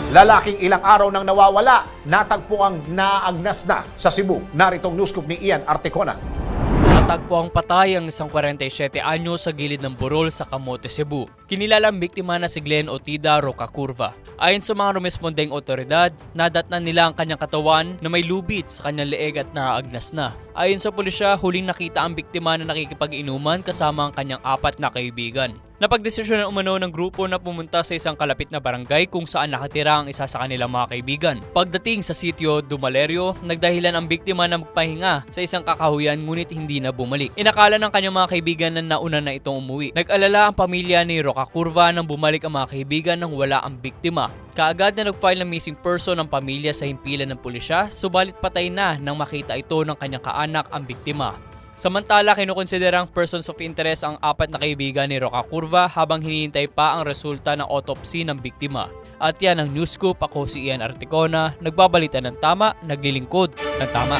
Lalaking ilang araw nang nawawala, natagpo ang naagnas na sa Cebu. Naritong newscoop ni Ian Articona. Natagpo ang patay ang isang 47 anyo sa gilid ng burol sa Camotes, Cebu. Kinilalang biktima na si Glenn Otida Rocacurva. Ayon sa mga rumespondeng otoridad, nadatnan nila ang kanyang katawan na may lubid sa kanyang leeg at naagnas na. Ayon sa pulisya, huling nakita ang biktima na nakikipag-inuman kasama ang kanyang 4 na kaibigan. Napagdesisyonan umano ng grupo na pumunta sa isang kalapit na barangay kung saan nakatira ang isa sa kanilang mga kaibigan. Pagdating sa sitio Dumalerio, nagdahilan ang biktima na magpahinga sa isang kakahuyan ngunit hindi na bumalik. Inakala ng kanyang mga kaibigan na nauna na itong umuwi. Nag-alala ang pamilya ni Rocacurva nang bumalik ang mga kaibigan nang wala ang biktima. Kaagad na nag-file ng missing person ang pamilya sa himpilan ng pulisya, subalit patay na nang makita ito ng kanyang kaanak ang biktima. Samantala, kinukonsiderang persons of interest ang 4 na kaibigan ni Rocacurva habang hinihintay pa ang resulta ng autopsy ng biktima. At yan ang News Scoop. Ako si Ian Articona, nagbabalita ng tama, naglilingkod ng tama.